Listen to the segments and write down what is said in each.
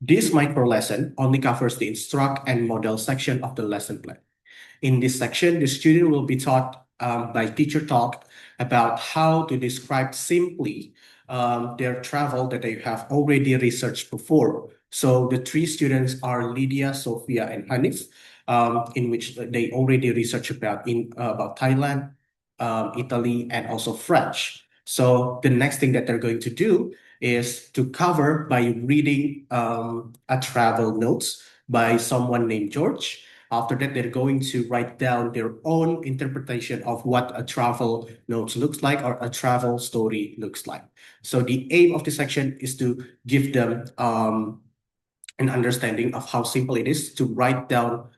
This micro lesson only covers the instruct and model section of the lesson plan. In this section, the student will be taught by teacher talk about how to describe simply their travel that they have already researched before. So the three students are Lydia, Sophia, and Hanif, in which they already researched about Thailand, Italy, and also French. So the next thing that they're going to do is to cover by reading a travel notes by someone named George. After that, they're going to write down their own interpretation of what a travel notes looks like or a travel story looks like. So the aim of this section is to give them an understanding of how simple it is to write down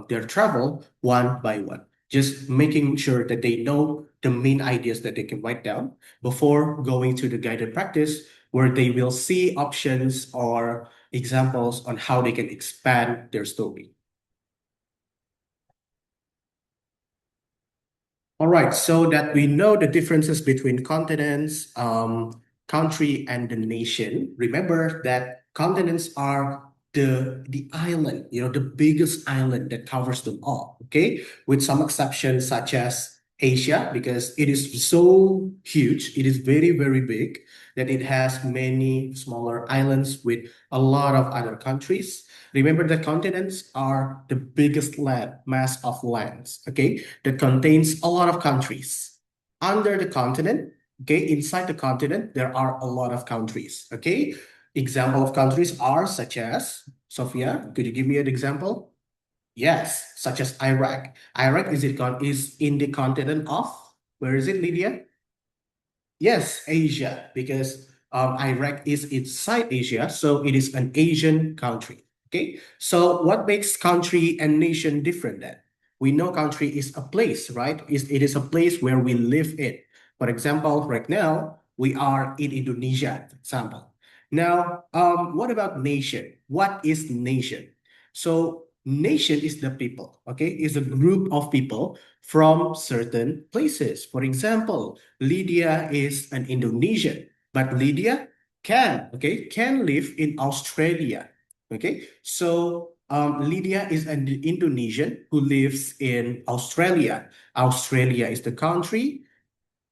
their travel one by one. Just making sure that they know the main ideas that they can write down before going to the guided practice, where they will see options or examples on how they can expand their story. All right, so that we know the differences between continents, country, and the nation. Remember that continents are the island, the biggest island that covers them all, okay? With some exceptions such as Asia, because it is so huge, it is very, very big, that it has many smaller islands with a lot of other countries. Remember that continents are the biggest mass of lands, okay, that contains a lot of countries. Under the continent, okay, inside the continent, there are a lot of countries, okay? Example of countries are such as, Sophia, could you give me an example? Yes, such as Iraq. Iraq is in the continent of, where is it, Lydia? Yes, Asia, because Iraq is inside Asia, so it is an Asian country. Okay, so what makes country and nation different then? We know country is a place, right? It is a place where we live in. For example, right now, we are in Indonesia, for example. Now, what about nation? What is nation? So nation is the people, okay? Is a group of people from certain places. For example, Lydia is an Indonesian, but Lydia can live in Australia. Okay, so Lydia is an Indonesian who lives in Australia. Australia is the country.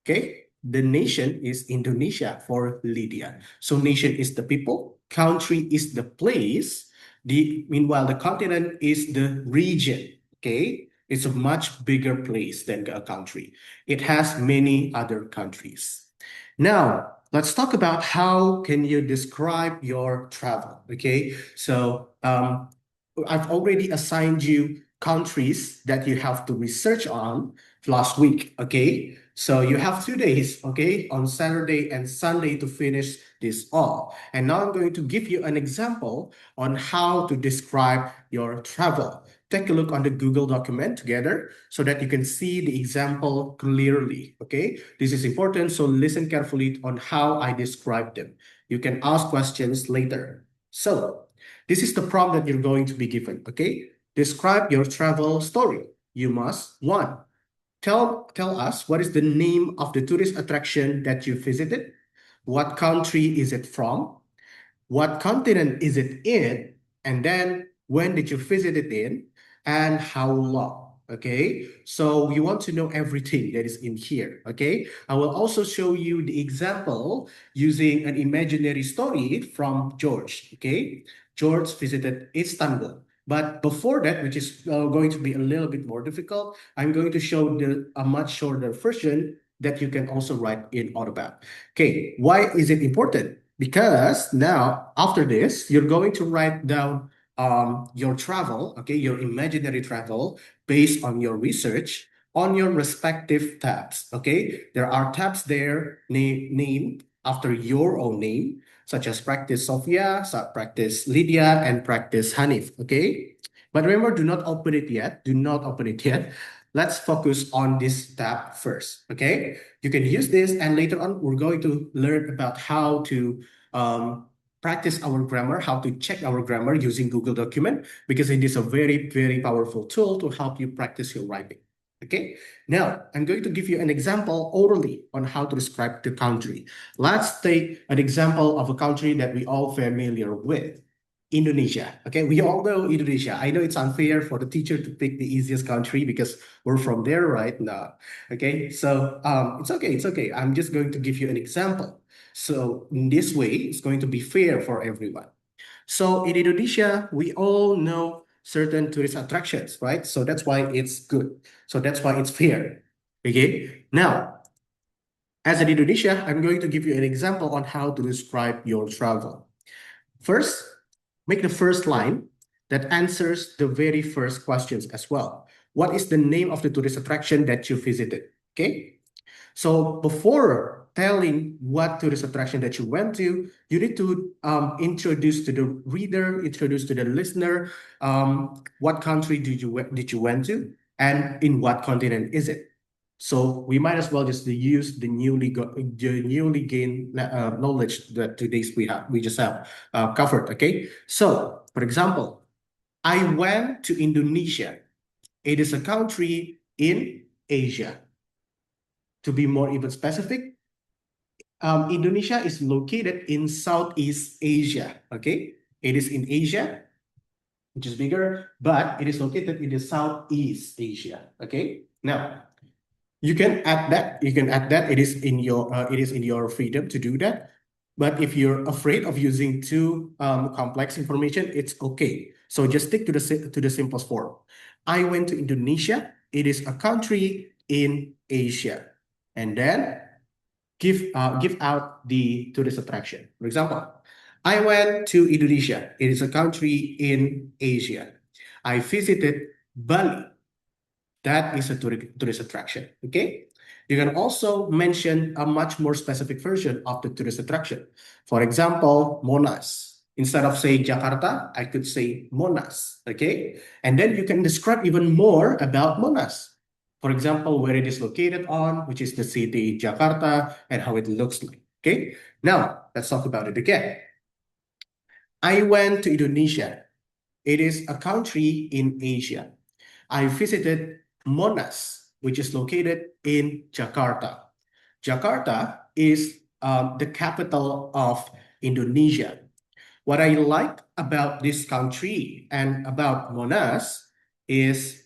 Okay, the nation is Indonesia for Lydia. So nation is the people, country is the place. Meanwhile, the continent is the region. Okay, it's a much bigger place than a country. It has many other countries. Now, let's talk about how can you describe your travel. Okay, so I've already assigned you countries that you have to research on last week. Okay, so you have 2 days, okay, on Saturday and Sunday to finish this all. And now I'm going to give you an example on how to describe your travel. Take a look on the Google document together so that you can see the example clearly, okay? This is important, so listen carefully on how I describe them. You can ask questions later. So, this is the prompt that you're going to be given, okay? Describe your travel story. You must, one, tell us what is the name of the tourist attraction that you visited? What country is it from? What continent is it in? And then when did you visit it in? And how long? Okay, so you want to know everything that is in here. Okay, I will also show you the example using an imaginary story from George. Okay, George visited Istanbul. But before that, which is going to be a little bit more difficult, I'm going to show a much shorter version that you can also write in Autobab. Okay, why is it important? Because now, after this, you're going to write down your travel, okay, your imaginary travel based on your research on your respective tabs, okay? There are tabs there named after your own name, such as practice Sophia, practice Lydia, and practice Hanif, okay? But remember, do not open it yet. Do not open it yet. Let's focus on this tab first, okay? You can use this, and later on, we're going to learn about how to practice our grammar, how to check our grammar using Google Document, because it is a very, very powerful tool to help you practice your writing. Okay, now I'm going to give you an example orally on how to describe the country. Let's take an example of a country that we all familiar with. Indonesia. Okay, we all know Indonesia. I know it's unfair for the teacher to pick the easiest country because we're from there right now. Okay, so it's okay, it's okay. I'm just going to give you an example. So in this way, it's going to be fair for everyone. So in Indonesia, we all know certain tourist attractions, right? So that's why it's good. So that's why it's fair. Okay, now as in Indonesia, I'm going to give you an example on how to describe your travel. First, make the first line that answers the very first questions as well. What is the name of the tourist attraction that you visited? Okay. So before telling what tourist attraction that you went to, you need to introduce to the reader, introduce to the listener, what country did you went to, and in what continent is it? So we might as well just use the newly gained knowledge that today's we just have covered. Okay. So for example, I went to Indonesia. It is a country in Asia. To be more even specific, Indonesia is located in Southeast Asia. Okay, it is in Asia, which is bigger, but it is located in the Southeast Asia. Okay, now you can add that. You can add that. It is in your freedom to do that. But if you're afraid of using too complex information, it's okay. So just stick to the simplest form. I went to Indonesia. It is a country in Asia, and then give out the tourist attraction. For example, I went to Indonesia. It is a country in Asia. I visited Bali. That is a tourist attraction. Okay. You can also mention a much more specific version of the tourist attraction. For example, Monas. Instead of saying Jakarta, I could say Monas. Okay. And then you can describe even more about Monas. For example, where it is located on, which is the city Jakarta, and how it looks like. Okay. Now, let's talk about it again. I went to Indonesia. It is a country in Asia. I visited Monas, which is located in Jakarta. Jakarta is the capital of Indonesia. What I like about this country and about Monas is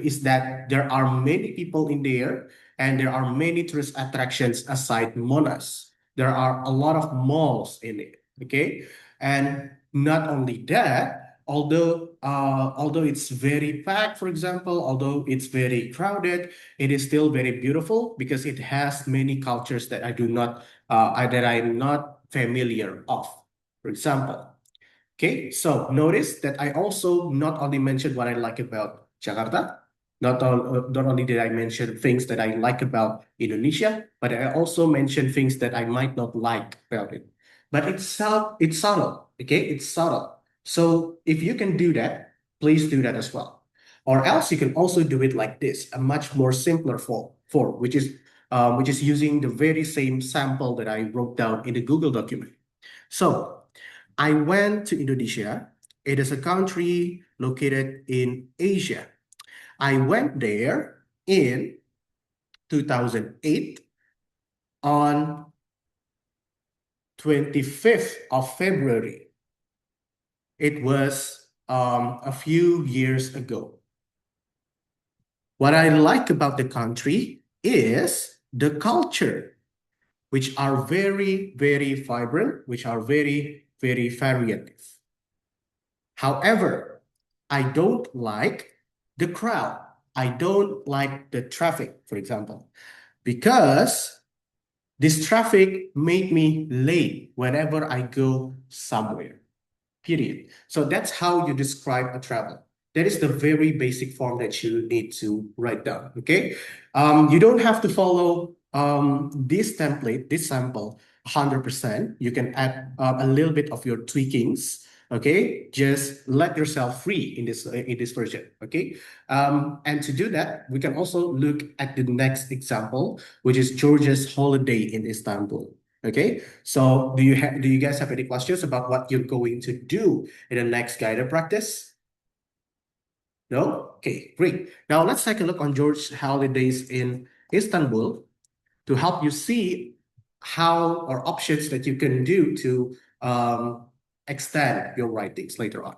is that there are many people in there and there are many tourist attractions aside Monas. There are a lot of malls in it. Okay, and not only that, although it's very packed, for example, although it's very crowded, it is still very beautiful because it has many cultures that that I'm not familiar of. For example, okay, so notice that I also not only mentioned what I like about Jakarta, not only did I mention things that I like about Indonesia, but I also mentioned things that I might not like about it. But it's subtle, okay? It's subtle. So if you can do that, please do that as well. Or else you can also do it like this, a much more simpler form, which is using the very same sample that I wrote down in the Google document. So I went to Indonesia. It is a country located in Asia. I went there in 2008 on 25th of February. It was a few years ago. What I like about the country is the culture, which are very, very vibrant, which are very, very variative. However, I don't like the crowd. I don't like the traffic, for example, because this traffic made me late whenever I go somewhere, period. So that's how you describe a travel. That is the very basic form that you need to write down, okay? You don't have to follow this template, this sample, 100%. You can add a little bit of your tweakings, okay? Just let yourself free in this version, okay? And to do that, we can also look at the next example, which is George's holiday in Istanbul. Okay, so do you guys have any questions about what you're going to do in the next guided practice? No? Okay, great. Now let's take a look on George's holidays in Istanbul to help you see how or options that you can do to extend your writings later on.